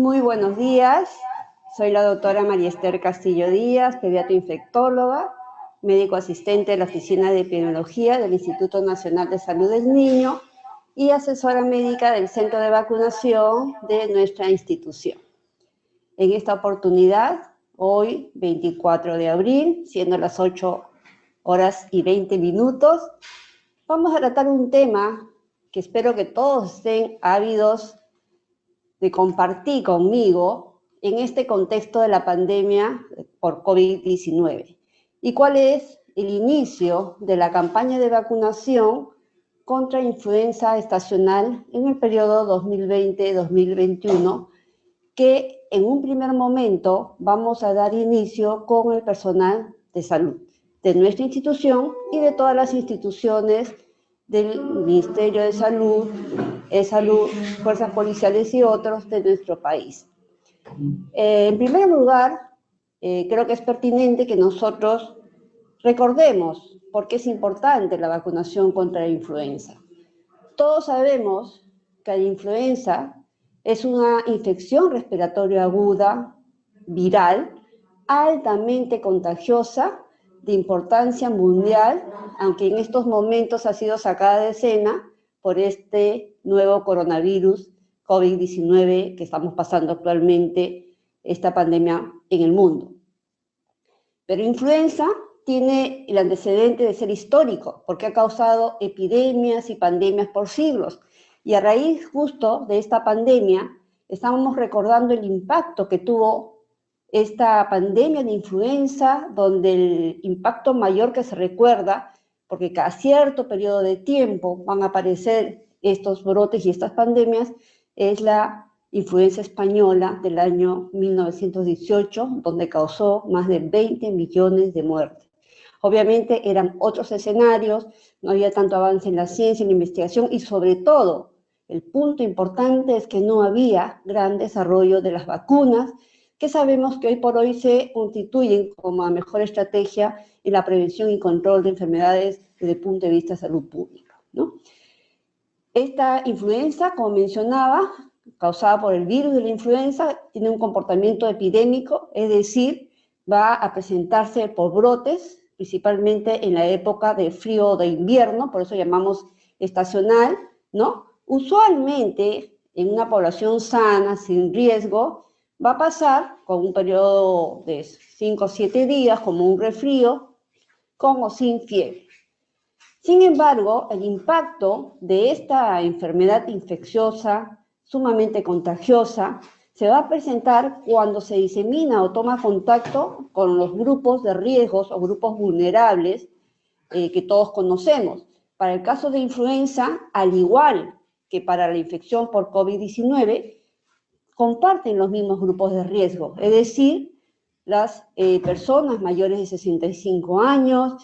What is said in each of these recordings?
Muy buenos días, soy la doctora María Esther Castillo Díaz, pediatra infectóloga, médico asistente de la Oficina de Epidemiología del Instituto Nacional de Salud del Niño y asesora médica del centro de vacunación de nuestra institución. En esta oportunidad, hoy 24 de abril, siendo las 8:20, vamos a tratar un tema que espero que todos estén ávidos de compartir conmigo en este contexto de la pandemia por COVID-19. ¿Y cuál es el inicio de la campaña de vacunación contra influenza estacional en el periodo 2020-2021, que en un primer momento vamos a dar inicio con el personal de salud de nuestra institución y de todas las instituciones del Ministerio de Salud, fuerzas policiales y otros de nuestro país. En primer lugar, creo que es pertinente que nosotros recordemos por qué es importante la vacunación contra la influenza. Todos sabemos que la influenza es una infección respiratoria aguda, viral, altamente contagiosa, de importancia mundial, aunque en estos momentos ha sido sacada de escena por este nuevo coronavirus COVID-19 que estamos pasando actualmente, esta pandemia en el mundo. Pero influenza tiene el antecedente de ser histórico, porque ha causado epidemias y pandemias por siglos. Y a raíz justo de esta pandemia, estábamos recordando el impacto que tuvo esta pandemia de influenza, donde el impacto mayor que se recuerda, porque cada cierto periodo de tiempo van a aparecer estos brotes y estas pandemias, es la influenza española del año 1918, donde causó más de 20 millones de muertes. Obviamente eran otros escenarios, no había tanto avance en la ciencia, en la investigación y sobre todo, el punto importante es que no había gran desarrollo de las vacunas, que sabemos que hoy por hoy se constituyen como la mejor estrategia en la prevención y control de enfermedades desde el punto de vista de salud pública, ¿no? Esta influenza, como mencionaba, causada por el virus de la influenza, tiene un comportamiento epidémico, es decir, va a presentarse por brotes, principalmente en la época de frío o de invierno, por eso llamamos estacional, ¿no? Usualmente, en una población sana, sin riesgo, va a pasar con un periodo de 5 o 7 días, como un resfrío, con o sin fiebre. Sin embargo, el impacto de esta enfermedad infecciosa, sumamente contagiosa, se va a presentar cuando se disemina o toma contacto con los grupos de riesgos o grupos vulnerables que todos conocemos. Para el caso de influenza, al igual que para la infección por COVID-19, comparten los mismos grupos de riesgo, es decir, las personas mayores de 65 años,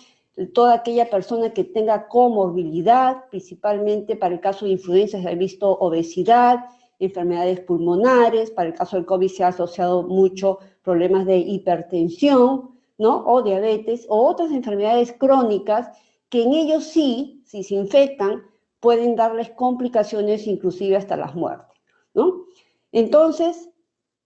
toda aquella persona que tenga comorbilidad, principalmente para el caso de influenza se ha visto obesidad, enfermedades pulmonares, para el caso del COVID se ha asociado mucho problemas de hipertensión, ¿no? O diabetes, o otras enfermedades crónicas que en ellos sí, si se infectan, pueden darles complicaciones, inclusive hasta las muertes, ¿no? Entonces,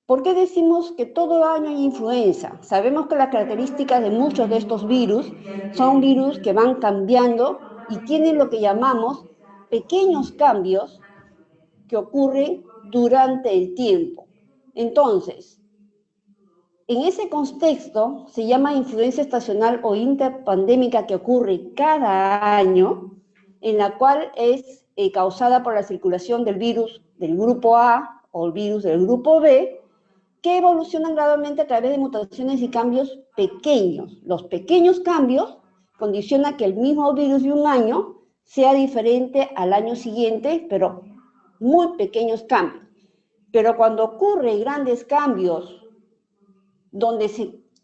¿por qué decimos que todo año hay influenza? Sabemos que las características de muchos de estos virus son virus que van cambiando y tienen lo que llamamos pequeños cambios que ocurren durante el tiempo. Entonces, en ese contexto se llama influenza estacional o interpandémica que ocurre cada año, en la cual es causada por la circulación del virus del grupo A o el virus del grupo B, que evolucionan gradualmente a través de mutaciones y cambios pequeños. Los pequeños cambios condicionan que el mismo virus de un año sea diferente al año siguiente, pero muy pequeños cambios. Pero cuando ocurren grandes cambios, donde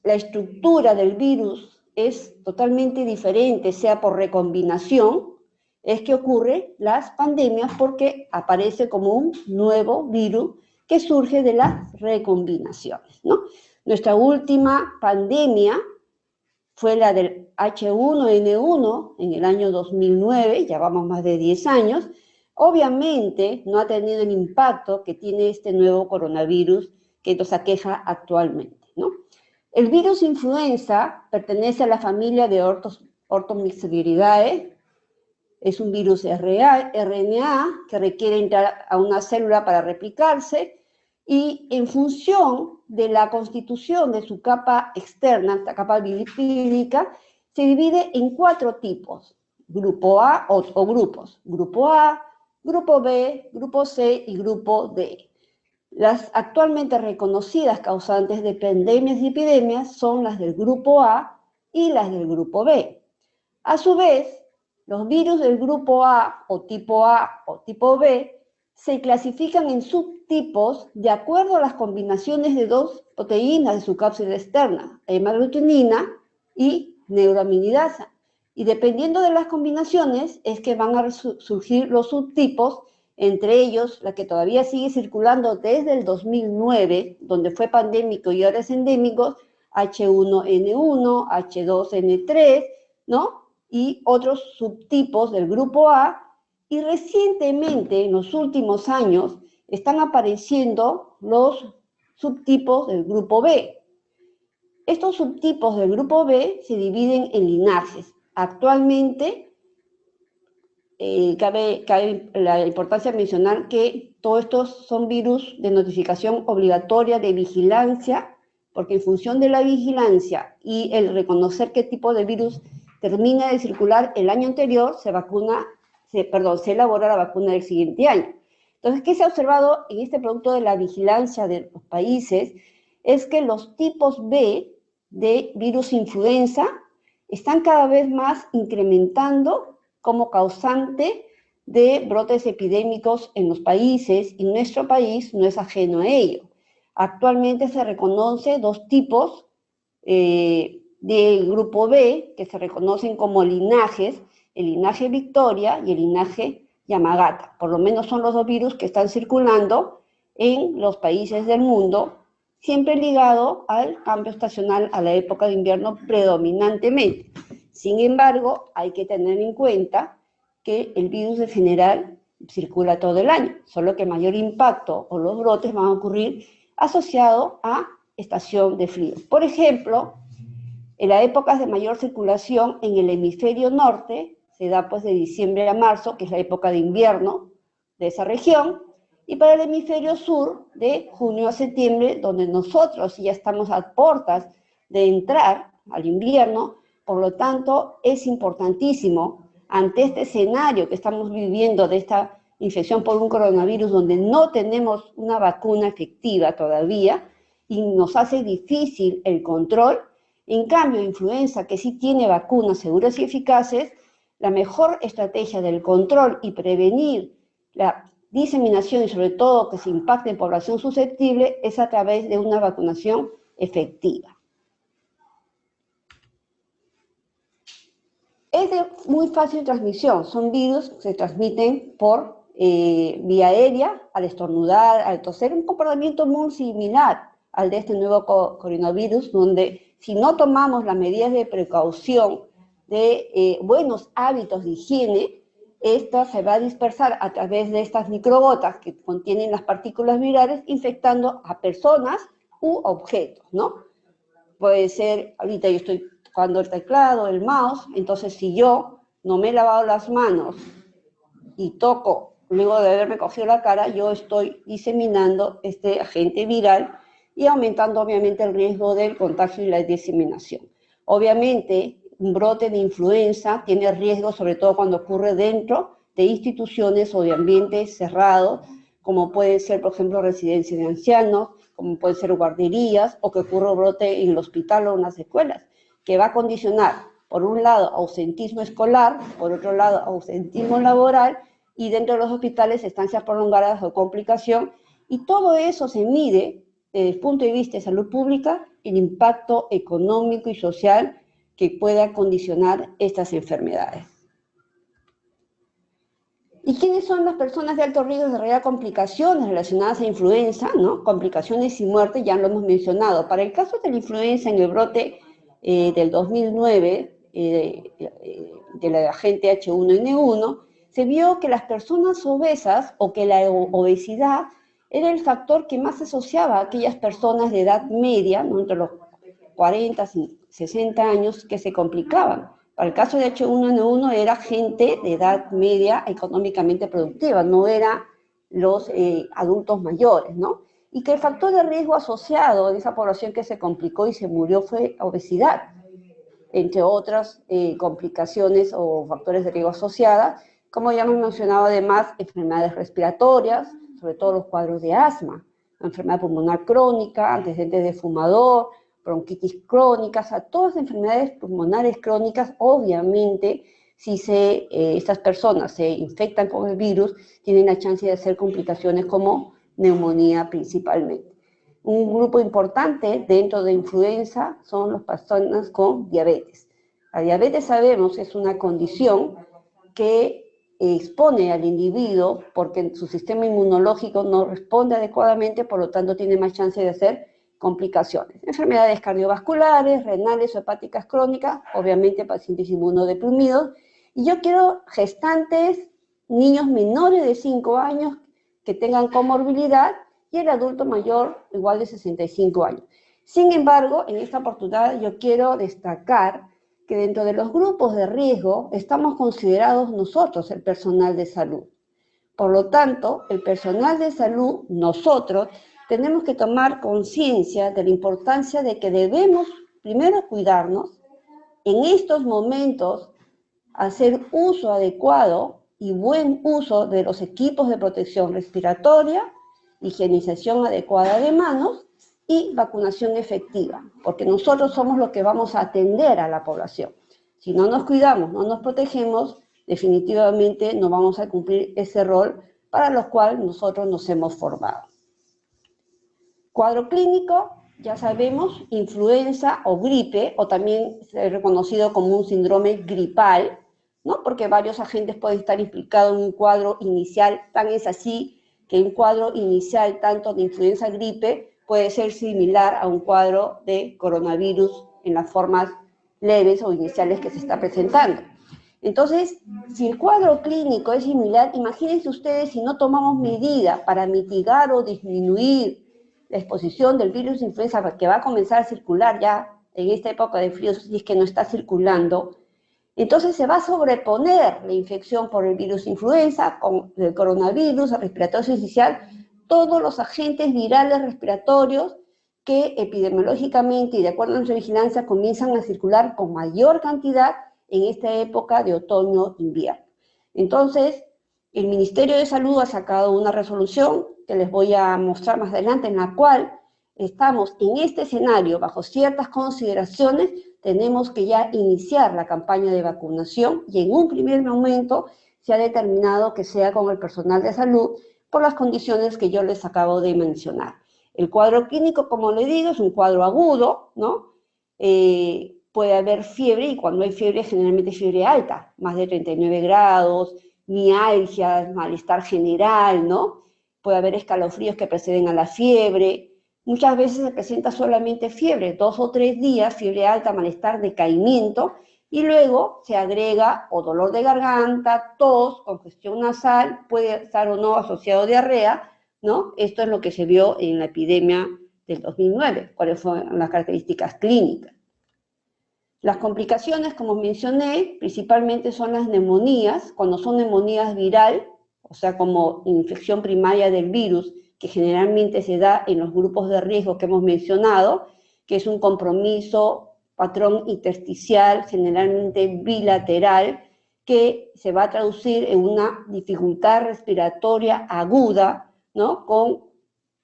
la estructura del virus es totalmente diferente, sea por recombinación, es que ocurren las pandemias porque aparece como un nuevo virus que surge de las recombinaciones, ¿no? Nuestra última pandemia fue la del H1N1 en el año 2009, ya vamos más de 10 años, Obviamente no ha tenido el impacto que tiene este nuevo coronavirus que nos aqueja actualmente, ¿no? El virus influenza pertenece a la familia de Orthomyxoviridae. Es un virus RNA que requiere entrar a una célula para replicarse y en función de la constitución de su capa externa, la capa lipídica, se divide en 4 tipos, grupo A o grupos, grupo A, grupo B, grupo C y grupo D. Las actualmente reconocidas causantes de pandemias y epidemias son las del grupo A y las del grupo B. A su vez, los virus del grupo A o tipo B se clasifican en subtipos de acuerdo a las combinaciones de 2 proteínas de su cápsula externa, hemaglutinina y neuraminidasa. Y dependiendo de las combinaciones es que van a surgir los subtipos, entre ellos la que todavía sigue circulando desde el 2009, donde fue pandémico y ahora es endémico, H1N1, H2N3, ¿no? Y otros subtipos del grupo A, y recientemente, en los últimos años, están apareciendo los subtipos del grupo B. Estos subtipos del grupo B se dividen en linajes. Actualmente, cabe la importancia de mencionar que todos estos son virus de notificación obligatoria de vigilancia, porque en función de la vigilancia y el reconocer qué tipo de virus termina de circular el año anterior, se elabora la vacuna del siguiente año. Entonces, ¿qué se ha observado en este producto de la vigilancia de los países? Es que los tipos B de virus influenza están cada vez más incrementando como causante de brotes epidémicos en los países, y nuestro país no es ajeno a ello. Actualmente se reconoce 2 tipos del grupo B, que se reconocen como linajes, el linaje Victoria y el linaje Yamagata. Por lo menos son los 2 virus que están circulando en los países del mundo, siempre ligado al cambio estacional, a la época de invierno predominantemente. Sin embargo, hay que tener en cuenta que el virus en general circula todo el año, solo que mayor impacto o los brotes van a ocurrir asociados a estación de frío. Por ejemplo, en las épocas de mayor circulación en el hemisferio norte, se da pues de diciembre a marzo, que es la época de invierno de esa región, y para el hemisferio sur, de junio a septiembre, donde nosotros ya estamos a puertas de entrar al invierno. Por lo tanto, es importantísimo, ante este escenario que estamos viviendo de esta infección por un coronavirus, donde no tenemos una vacuna efectiva todavía, y nos hace difícil el control. En cambio, influenza, que sí tiene vacunas seguras y eficaces, la mejor estrategia del control y prevenir la diseminación y sobre todo que se impacte en población susceptible es a través de una vacunación efectiva. Es de muy fácil transmisión, son virus que se transmiten por vía aérea, al estornudar, al toser, un comportamiento muy similar al de este nuevo coronavirus, donde si no tomamos las medidas de precaución, de buenos hábitos de higiene, esta se va a dispersar a través de estas microgotas que contienen las partículas virales, infectando a personas u objetos, ¿no? Puede ser, ahorita yo estoy tocando el teclado, el mouse, entonces si yo no me he lavado las manos y toco, luego de haberme cogido la cara, yo estoy diseminando este agente viral y aumentando obviamente el riesgo del contagio y la diseminación. Obviamente, un brote de influenza tiene riesgo, sobre todo cuando ocurre dentro de instituciones o de ambientes cerrados, como puede ser, por ejemplo, residencias de ancianos, como pueden ser guarderías, o que ocurra un brote en el hospital o en las escuelas, que va a condicionar, por un lado, ausentismo escolar, por otro lado, ausentismo laboral, y dentro de los hospitales, estancias prolongadas o complicación, y todo eso se mide desde el punto de vista de salud pública, el impacto económico y social que pueda condicionar estas enfermedades. ¿Y quiénes son las personas de alto riesgo de desarrollar complicaciones relacionadas a influenza, ¿no? Complicaciones y muerte, ya lo hemos mencionado. Para el caso de la influenza en el brote del 2009, de la agente H1N1, se vio que las personas obesas o que la obesidad era el factor que más se asociaba a aquellas personas de edad media, ¿no?, entre los 40 y 60 años, que se complicaban. Para el caso de H1N1 era gente de edad media económicamente productiva, no eran los adultos mayores, ¿no? Y que el factor de riesgo asociado en esa población que se complicó y se murió fue obesidad, entre otras complicaciones o factores de riesgo asociadas, como ya hemos mencionado, además, enfermedades respiratorias, sobre todo los cuadros de asma, enfermedad pulmonar crónica, antecedentes de fumador, bronquitis crónica, o sea, todas las enfermedades pulmonares crónicas, obviamente, si estas personas se infectan con el virus, tienen la chance de hacer complicaciones como neumonía principalmente. Un grupo importante dentro de influenza son las personas con diabetes. La diabetes, sabemos, es una condición que expone al individuo porque su sistema inmunológico no responde adecuadamente, por lo tanto tiene más chance de hacer complicaciones. Enfermedades cardiovasculares, renales o hepáticas crónicas, obviamente pacientes inmunodeprimidos. Y yo quiero gestantes, niños menores de 5 años que tengan comorbilidad y el adulto mayor igual de 65 años. Sin embargo, en esta oportunidad yo quiero destacar que dentro de los grupos de riesgo estamos considerados nosotros, el personal de salud. Por lo tanto, el personal de salud, nosotros, tenemos que tomar conciencia de la importancia de que debemos primero cuidarnos, en estos momentos hacer uso adecuado y buen uso de los equipos de protección respiratoria, higienización adecuada de manos y vacunación efectiva, porque nosotros somos los que vamos a atender a la población. Si no nos cuidamos, no nos protegemos, definitivamente no vamos a cumplir ese rol para el cual nosotros nos hemos formado. Cuadro clínico, ya sabemos, influenza o gripe, o también reconocido como un síndrome gripal, ¿no?, porque varios agentes pueden estar implicados en un cuadro inicial. Tan es así que un cuadro inicial tanto de influenza gripe puede ser similar a un cuadro de coronavirus en las formas leves o iniciales que se está presentando. Entonces, si el cuadro clínico es similar, imagínense ustedes si no tomamos medidas para mitigar o disminuir la exposición del virus de influenza, que va a comenzar a circular ya en esta época de frío, si es que no está circulando, entonces se va a sobreponer la infección por el virus influenza, con el coronavirus, el respiratorio syncytial, todos los agentes virales respiratorios que epidemiológicamente y de acuerdo a nuestra vigilancia comienzan a circular con mayor cantidad en esta época de otoño-invierno. Entonces, el Ministerio de Salud ha sacado una resolución que les voy a mostrar más adelante, en la cual estamos en este escenario, bajo ciertas consideraciones, tenemos que ya iniciar la campaña de vacunación y en un primer momento se ha determinado que sea con el personal de salud por las condiciones que yo les acabo de mencionar. El cuadro clínico, como le digo, es un cuadro agudo, ¿no? Puede haber fiebre, y cuando hay fiebre, generalmente fiebre alta, más de 39 grados, mialgias, malestar general, ¿no? Puede haber escalofríos que preceden a la fiebre. Muchas veces se presenta solamente fiebre, 2 o 3 días, fiebre alta, malestar, decaimiento, y luego se agrega o dolor de garganta, tos, congestión nasal, puede estar o no asociado a diarrea, ¿no? Esto es lo que se vio en la epidemia del 2009, cuáles fueron las características clínicas. Las complicaciones, como mencioné, principalmente son las neumonías, cuando son neumonías viral, o sea, como infección primaria del virus, que generalmente se da en los grupos de riesgo que hemos mencionado, que es un compromiso, patrón intersticial, generalmente bilateral, que se va a traducir en una dificultad respiratoria aguda, ¿no?, con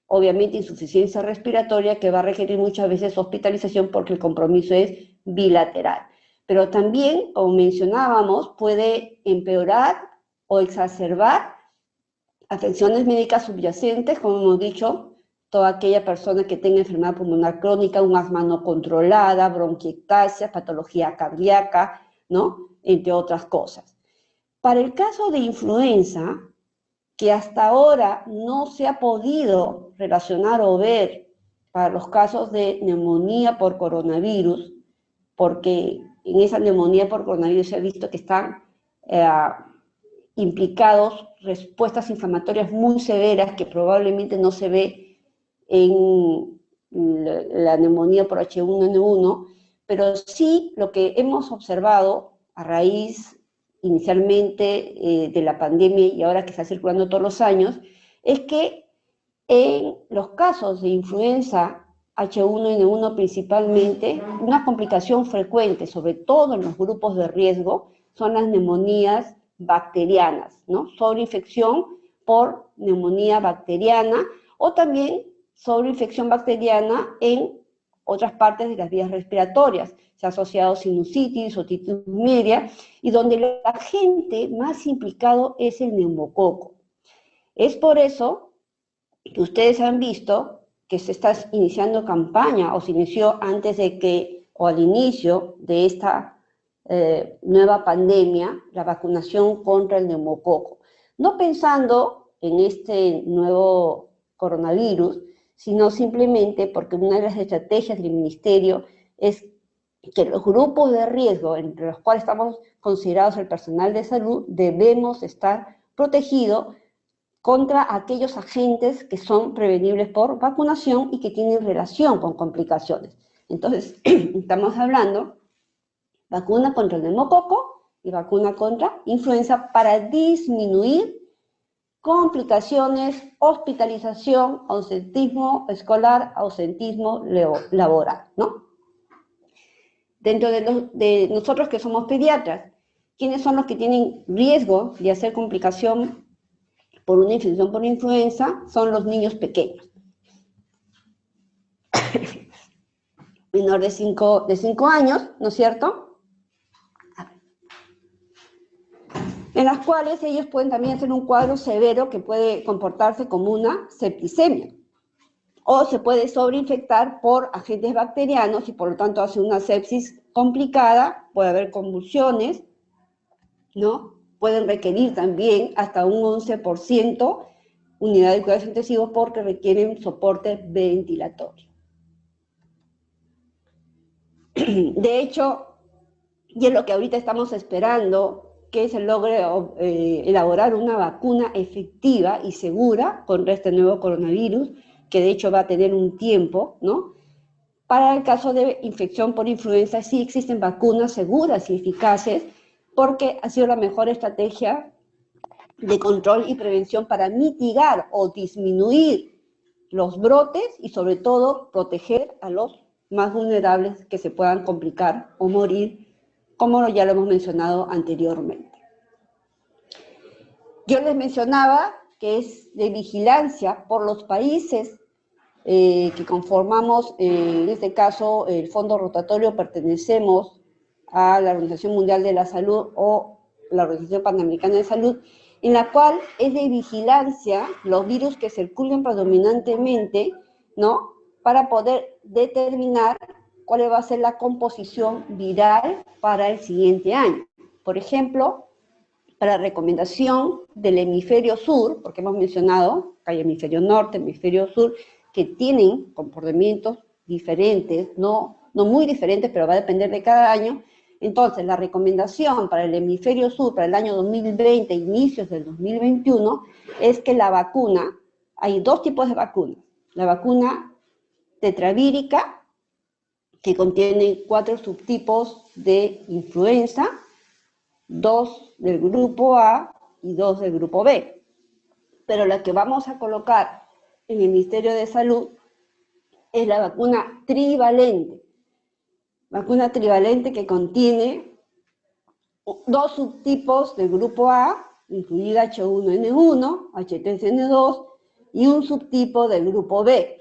obviamente insuficiencia respiratoria, que va a requerir muchas veces hospitalización porque el compromiso es bilateral. Pero también, como mencionábamos, puede empeorar o exacerbar afecciones médicas subyacentes, como hemos dicho, toda aquella persona que tenga enfermedad pulmonar crónica, un asma no controlada, bronquiectasia, patología cardíaca, ¿no?, entre otras cosas. Para el caso de influenza, que hasta ahora no se ha podido relacionar o ver para los casos de neumonía por coronavirus, porque en esa neumonía por coronavirus se ha visto que están implicados respuestas inflamatorias muy severas que probablemente no se ve en la neumonía por H1N1, pero sí lo que hemos observado a raíz inicialmente de la pandemia y ahora que está circulando todos los años, es que en los casos de influenza H1N1 principalmente, una complicación frecuente, sobre todo en los grupos de riesgo, son las neumonías bacterianas, ¿no? Sobreinfección por neumonía bacteriana o también sobreinfección bacteriana en otras partes de las vías respiratorias. Se ha asociado sinusitis, otitis media, y donde el agente más implicado es el neumococo. Es por eso que ustedes han visto que se está iniciando campaña, o se inició antes de que, o al inicio de esta nueva pandemia, la vacunación contra el neumococo. No pensando en este nuevo coronavirus, sino simplemente porque una de las estrategias del Ministerio es que los grupos de riesgo, entre los cuales estamos considerados el personal de salud, debemos estar protegidos contra aquellos agentes que son prevenibles por vacunación y que tienen relación con complicaciones. Entonces, estamos hablando vacuna contra el neumococo y vacuna contra influenza para disminuir complicaciones, hospitalización, ausentismo escolar, ausentismo laboral, ¿no? Dentro de nosotros que somos pediatras, ¿quiénes son los que tienen riesgo de hacer complicación por una infección por influenza? Son los niños pequeños. Menor de 5 años, ¿no es cierto? En las cuales ellos pueden también hacer un cuadro severo que puede comportarse como una septicemia. O se puede sobreinfectar por agentes bacterianos y por lo tanto hace una sepsis complicada, puede haber convulsiones, ¿no? Pueden requerir también hasta un 11% unidad de cuidados intensivos porque requieren soporte ventilatorio. De hecho, y es lo que ahorita estamos esperando, que se logre elaborar una vacuna efectiva y segura contra este nuevo coronavirus, que de hecho va a tener un tiempo, ¿no? Para el caso de infección por influenza, sí existen vacunas seguras y eficaces, porque ha sido la mejor estrategia de control y prevención para mitigar o disminuir los brotes y sobre todo proteger a los más vulnerables que se puedan complicar o morir, como ya lo hemos mencionado anteriormente. Yo les mencionaba que es de vigilancia por los países que conformamos, en este caso, el Fondo Rotatorio, pertenecemos a la Organización Mundial de la Salud o la Organización Panamericana de Salud, en la cual es de vigilancia los virus que circulan predominantemente, ¿no? Para poder determinar cuál va a ser la composición viral para el siguiente año. Por ejemplo, para recomendación del hemisferio sur, porque hemos mencionado que hay hemisferio norte, hemisferio sur, que tienen comportamientos diferentes, no muy diferentes, pero va a depender de cada año. Entonces, la recomendación para el hemisferio sur, para el año 2020, inicios del 2021, es que la vacuna, hay dos tipos de vacunas. La vacuna tetravírica, que contiene 4 subtipos de influenza, 2 del grupo A y 2 del grupo B. Pero la que vamos a colocar en el Ministerio de Salud es la vacuna trivalente. Vacuna trivalente que contiene 2 subtipos del grupo A, incluida H1N1, H3N2, y un subtipo del grupo B,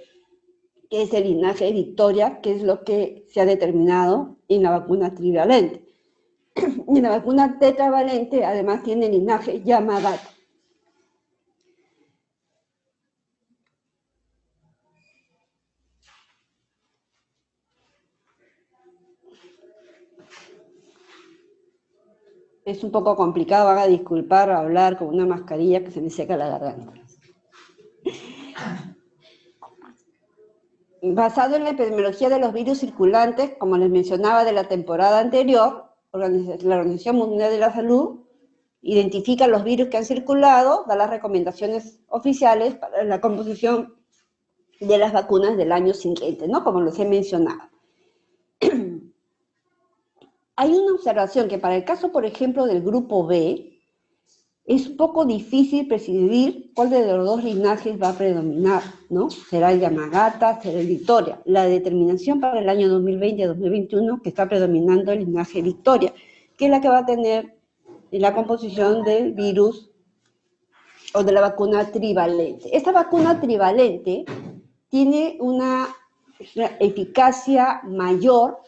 que es el linaje Victoria, que es lo que se ha determinado en la vacuna trivalente. Y la vacuna tetravalente además tiene el linaje Yamagata. Es un poco complicado, van a disculpar hablar con una mascarilla que se me seca la garganta. Basado en la epidemiología de los virus circulantes, como les mencionaba de la temporada anterior, la Organización Mundial de la Salud identifica los virus que han circulado, da las recomendaciones oficiales para la composición de las vacunas del año siguiente, ¿no? Como les he mencionado. Hay una observación que para el caso, por ejemplo, del grupo B, es un poco difícil precidir cuál de los dos linajes va a predominar, ¿no? ¿Será el Yamagata, será el Victoria? La determinación para el año 2020-2021 que está predominando el linaje Victoria, que es la que va a tener la composición del virus o de la vacuna trivalente. Esta vacuna trivalente tiene una eficacia mayor,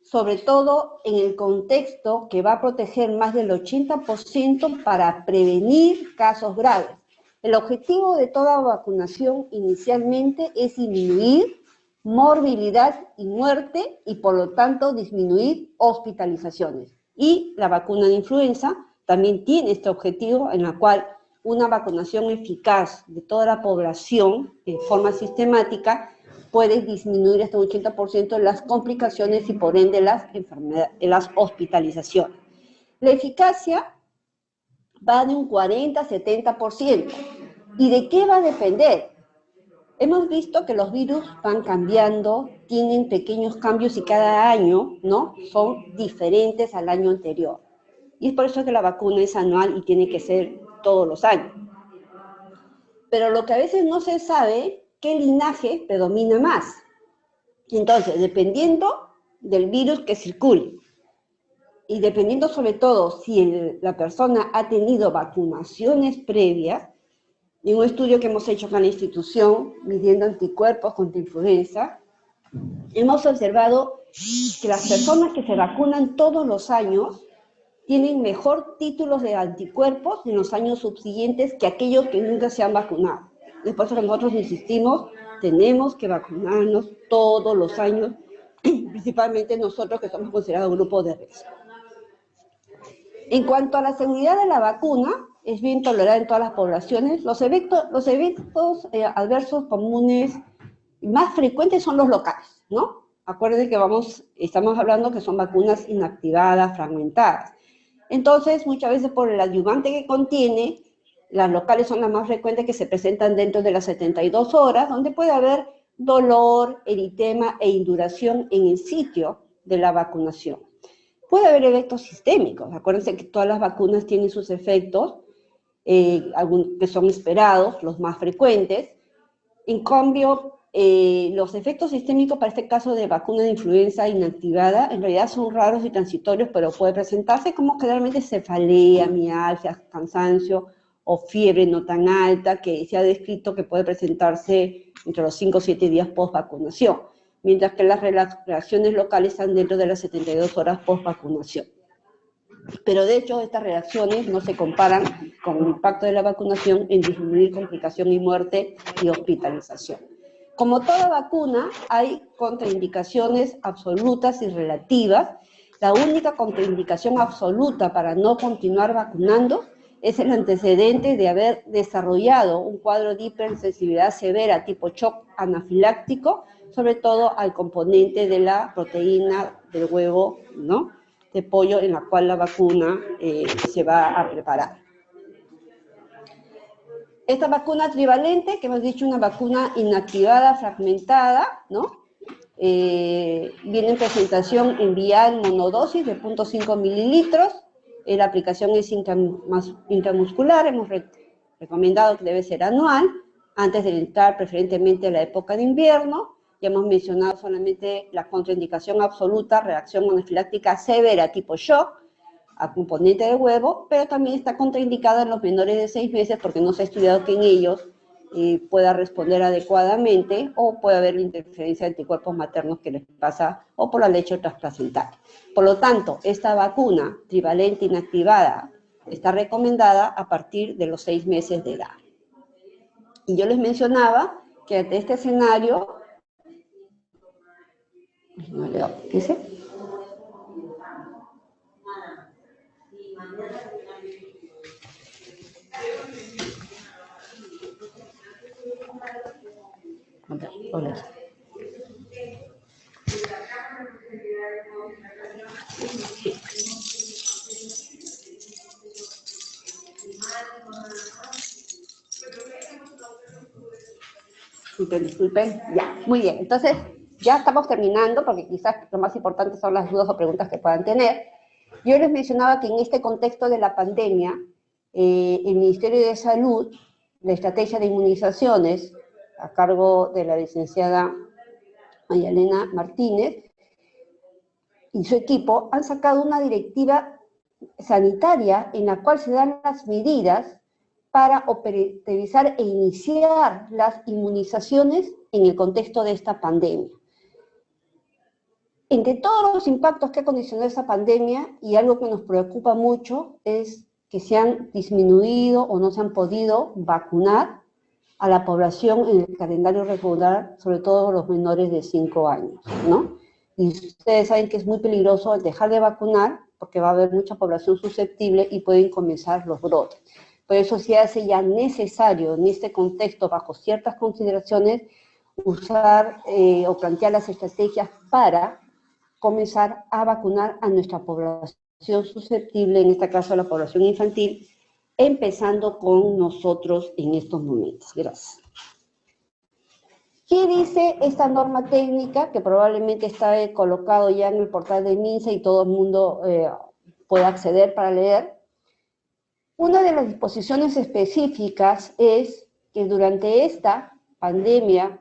sobre todo en el contexto que va a proteger más del 80% para prevenir casos graves. El objetivo de toda vacunación inicialmente es disminuir morbilidad y muerte y por lo tanto disminuir hospitalizaciones. Y la vacuna de influenza también tiene este objetivo en la cual una vacunación eficaz de toda la población de forma sistemática puede disminuir hasta un 80% las complicaciones y por ende las enfermedades, las hospitalizaciones. La eficacia va de un 40 a 70%. ¿Y de qué va a depender? Hemos visto que los virus van cambiando, tienen pequeños cambios y cada año, ¿no?, son diferentes al año anterior. Y es por eso que la vacuna es anual y tiene que ser todos los años. Pero lo que a veces no se sabe, ¿qué linaje predomina más? Entonces, dependiendo del virus que circule y dependiendo sobre todo si la persona ha tenido vacunaciones previas, en un estudio que hemos hecho con la institución, midiendo anticuerpos contra influenza, hemos observado que las personas que se vacunan todos los años tienen mejor títulos de anticuerpos en los años subsiguientes que aquellos que nunca se han vacunado. Es por eso que nosotros insistimos, tenemos que vacunarnos todos los años, principalmente nosotros que somos considerados grupo de riesgo. En cuanto a la seguridad de la vacuna, es bien tolerada en todas las poblaciones. Los eventos adversos comunes más frecuentes son los locales, ¿no? Acuérdense que estamos hablando que son vacunas inactivadas, fragmentadas. Entonces, muchas veces por el adyuvante que contiene, las locales son las más frecuentes que se presentan dentro de las 72 horas, donde puede haber dolor, eritema e induración en el sitio de la vacunación. Puede haber efectos sistémicos. Acuérdense que todas las vacunas tienen sus efectos, que son esperados, los más frecuentes. En cambio, los efectos sistémicos para este caso de vacuna de influenza inactivada en realidad son raros y transitorios, pero puede presentarse como generalmente cefalea, mialgia, cansancio o fiebre no tan alta, que se ha descrito que puede presentarse entre los 5 o 7 días post vacunación, mientras que las reacciones locales están dentro de las 72 horas post vacunación. Pero de hecho estas reacciones no se comparan con el impacto de la vacunación en disminuir complicación y muerte y hospitalización. Como toda vacuna, hay contraindicaciones absolutas y relativas. La única contraindicación absoluta para no continuar vacunando es el antecedente de haber desarrollado un cuadro de hipersensibilidad severa tipo shock anafiláctico, sobre todo al componente de la proteína del huevo, ¿no?, de pollo en la cual la vacuna se va a preparar. Esta vacuna trivalente, que hemos dicho una vacuna inactivada, fragmentada, ¿no?, viene en presentación en vial monodosis de 0.5 mililitros. La aplicación es intramuscular, hemos recomendado que debe ser anual, antes de entrar preferentemente a la época de invierno. Ya hemos mencionado solamente la contraindicación absoluta, reacción anafiláctica severa tipo shock, a componente de huevo, pero también está contraindicada en los menores de 6 meses porque no se ha estudiado que en ellos pueda responder adecuadamente o puede haber interferencia de anticuerpos maternos que les pasa o por la leche transplacental. Por lo tanto, esta vacuna trivalente inactivada está recomendada a partir de los 6 meses de edad. Y yo les mencionaba que ante este escenario, ¿qué dice? Hola. Disculpen, ya, muy bien. Entonces, ya estamos terminando, porque quizás lo más importante son las dudas o preguntas que puedan tener. Yo les mencionaba que en este contexto de la pandemia, el Ministerio de Salud, la estrategia de inmunizaciones, a cargo de la licenciada María Elena Martínez, y su equipo, han sacado una directiva sanitaria en la cual se dan las medidas para operativizar e iniciar las inmunizaciones en el contexto de esta pandemia. Entre todos los impactos que ha condicionado esta pandemia, y algo que nos preocupa mucho, es que se han disminuido o no se han podido vacunar a la población en el calendario regular, sobre todo los menores de 5 años, ¿no? Y ustedes saben que es muy peligroso dejar de vacunar, porque va a haber mucha población susceptible y pueden comenzar los brotes. Por eso se hace ya necesario en este contexto, bajo ciertas consideraciones, usar o plantear las estrategias para comenzar a vacunar a nuestra población susceptible, en este caso la población infantil, empezando con nosotros en estos momentos. Gracias. ¿Qué dice esta norma técnica? Que probablemente está colocado ya en el portal de MINSA y todo el mundo puede acceder para leer. Una de las disposiciones específicas es que durante esta pandemia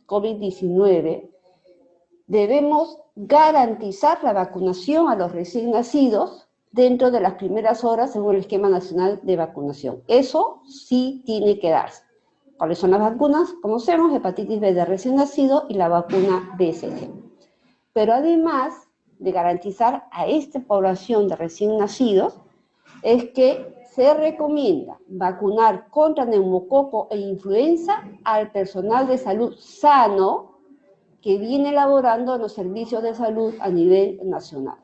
COVID-19 debemos garantizar la vacunación a los recién nacidos dentro de las primeras horas según el Esquema Nacional de Vacunación. Eso sí tiene que darse. ¿Cuáles son las vacunas? Conocemos, hepatitis B de recién nacido y la vacuna BCG. Pero además de garantizar a esta población de recién nacidos, es que se recomienda vacunar contra neumococo e influenza al personal de salud sano que viene elaborando los servicios de salud a nivel nacional.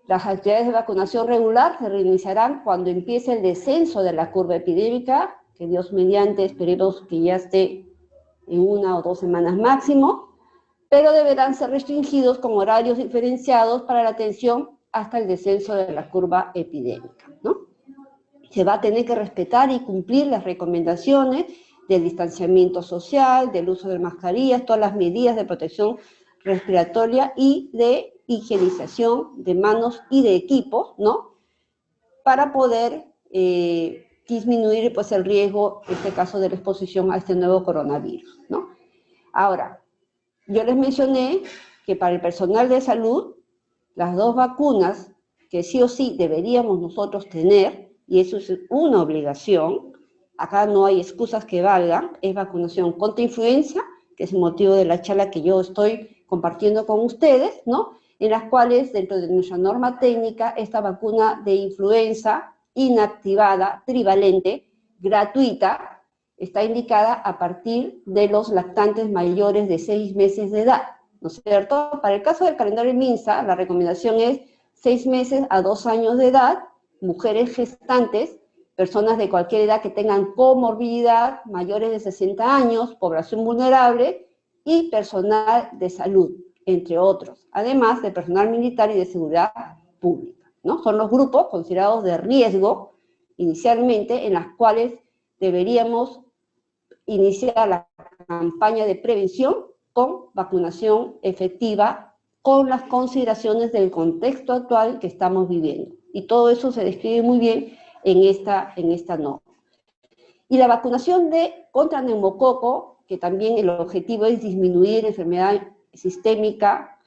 Las actividades de vacunación regular se reiniciarán cuando empiece el descenso de la curva epidémica, que Dios mediante esperemos que ya esté en 1 o 2 semanas máximo, pero deberán ser restringidos con horarios diferenciados para la atención hasta el descenso de la curva epidémica, ¿no? Se va a tener que respetar y cumplir las recomendaciones del distanciamiento social, del uso de mascarillas, todas las medidas de protección respiratoria y de higienización de manos y de equipos, ¿no? Para poder disminuir pues, el riesgo, en este caso, de la exposición a este nuevo coronavirus, ¿no? Ahora, yo les mencioné que para el personal de salud, las 2 vacunas que sí o sí deberíamos nosotros tener, y eso es una obligación, acá no hay excusas que valgan, es vacunación contra influenza, que es el motivo de la charla que yo estoy compartiendo con ustedes, ¿no? En las cuales, dentro de nuestra norma técnica, esta vacuna de influenza inactivada, trivalente, gratuita, está indicada a partir de los lactantes mayores de 6 meses de edad, ¿no es cierto? Para el caso del calendario MINSA, la recomendación es 6 meses a 2 años de edad, mujeres gestantes, personas de cualquier edad que tengan comorbilidad, mayores de 60 años, población vulnerable y personal de salud, entre otros, además de personal militar y de seguridad pública, ¿no? Son los grupos considerados de riesgo inicialmente en las cuales deberíamos iniciar la campaña de prevención con vacunación efectiva con las consideraciones del contexto actual que estamos viviendo. Y todo eso se describe muy bien en esta norma. Y la vacunación contra neumococo, que también el objetivo es disminuir enfermedad sistémica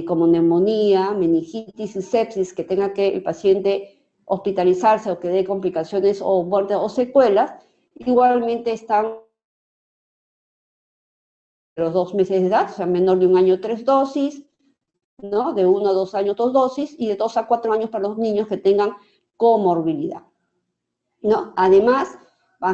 como neumonía, meningitis y sepsis, que tenga que el paciente hospitalizarse o que dé complicaciones o muerte o secuelas, igualmente están los 2 meses de edad, o sea, menor de 1 año 3 dosis, ¿no? De 1 a 2 años 2 dosis, y de 2 a 4 años para los niños que tengan comorbilidad, ¿no? Además,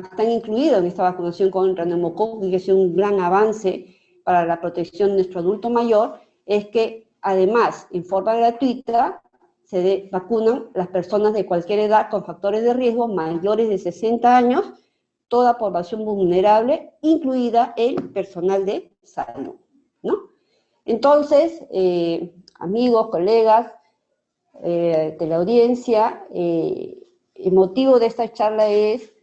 están incluidos en esta vacunación contra neumococo, que es un gran avance para la protección de nuestro adulto mayor, es que además, en forma gratuita, se vacunan las personas de cualquier edad con factores de riesgo mayores de 60 años, toda población vulnerable, incluida el personal de salud, ¿no? Entonces, amigos, colegas de la audiencia, el motivo de esta charla es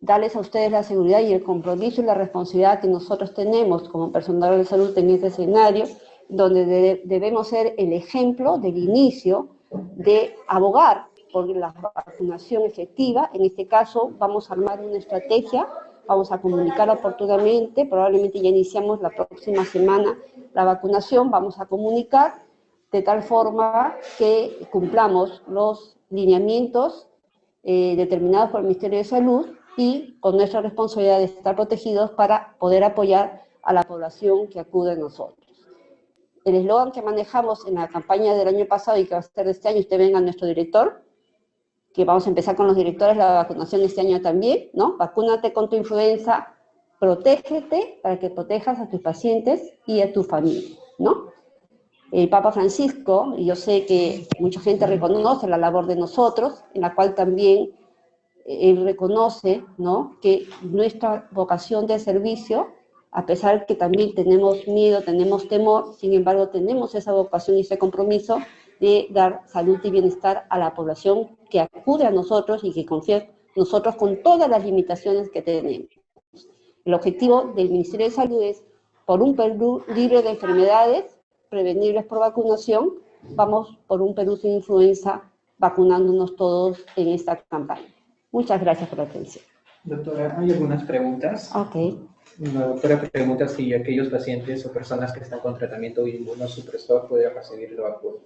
darles a ustedes la seguridad y el compromiso y la responsabilidad que nosotros tenemos como personal de salud en este escenario, donde debemos ser el ejemplo del inicio de abogar por la vacunación efectiva. En este caso, vamos a armar una estrategia, vamos a comunicar oportunamente, probablemente ya iniciamos la próxima semana la vacunación, vamos a comunicar de tal forma que cumplamos los lineamientos determinados por el Ministerio de Salud y con nuestra responsabilidad de estar protegidos para poder apoyar a la población que acude a nosotros. El eslogan que manejamos en la campaña del año pasado y que va a ser de este año, usted venga a nuestro director, que vamos a empezar con los directores la vacunación este año también, ¿no? Vacúnate con tu influenza, protégete para que protejas a tus pacientes y a tu familia, ¿no? El Papa Francisco, y yo sé que mucha gente reconoce la labor de nosotros, en la cual también él reconoce, ¿no?, que nuestra vocación de servicio, a pesar que también tenemos miedo, tenemos temor, sin embargo tenemos esa vocación y ese compromiso de dar salud y bienestar a la población que acude a nosotros y que confía en nosotros con todas las limitaciones que tenemos. El objetivo del Ministerio de Salud es, por un Perú libre de enfermedades prevenibles por vacunación, vamos por un Perú sin influenza, vacunándonos todos en esta campaña. Muchas gracias por la atención. Doctora, hay algunas preguntas. Ok. La doctora pregunta si aquellos pacientes o personas que están con tratamiento inmunosupresor pueden recibir la vacuna.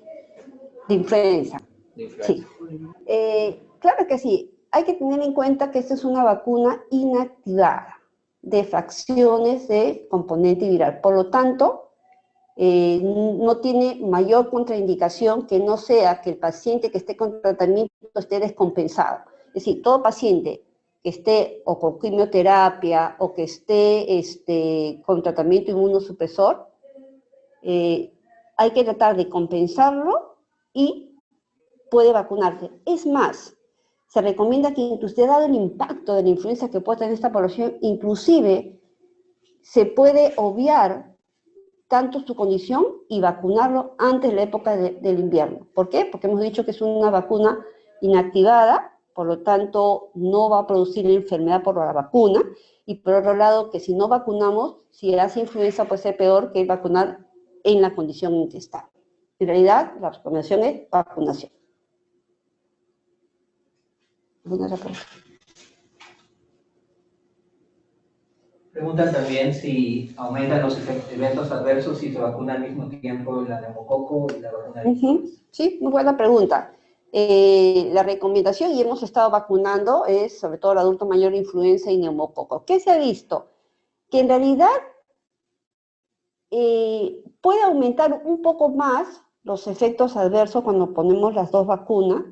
De influenza. De influenza. Sí. Claro que sí. Hay que tener en cuenta que esta es una vacuna inactivada de fracciones de componente viral. Por lo tanto, no tiene mayor contraindicación que no sea que el paciente que esté con tratamiento esté descompensado. Es decir, todo paciente que esté o con quimioterapia o que esté con tratamiento inmunosupresor, hay que tratar de compensarlo y puede vacunarse. Es más, se recomienda que inclusive dado el impacto de la influenza que puede tener esta población, inclusive se puede obviar tanto su condición y vacunarlo antes de la época del invierno. ¿Por qué? Porque hemos dicho que es una vacuna inactivada, por lo tanto no va a producir enfermedad por la vacuna, y por otro lado que si no vacunamos, si hace influenza puede ser peor que vacunar en la condición en que está. En realidad, la recomendación es vacunación. ¿Alguna otra pregunta? Preguntan también si aumentan los eventos adversos si se vacuna al mismo tiempo la neumococo y la vacuna de influenza. Sí, muy buena pregunta. La recomendación, y hemos estado vacunando, es sobre todo el adulto mayor, influenza y neumococo. ¿Qué se ha visto? Que en realidad puede aumentar un poco más los efectos adversos cuando ponemos las dos vacunas,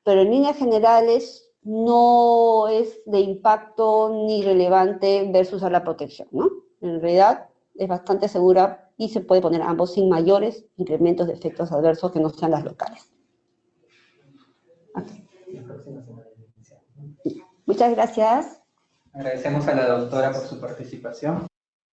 pero en líneas generales no es de impacto ni relevante versus a la protección, ¿no? En realidad es bastante segura y se puede poner ambos sin mayores incrementos de efectos adversos que no sean las locales. Okay. Muchas gracias. Agradecemos a la doctora por su participación.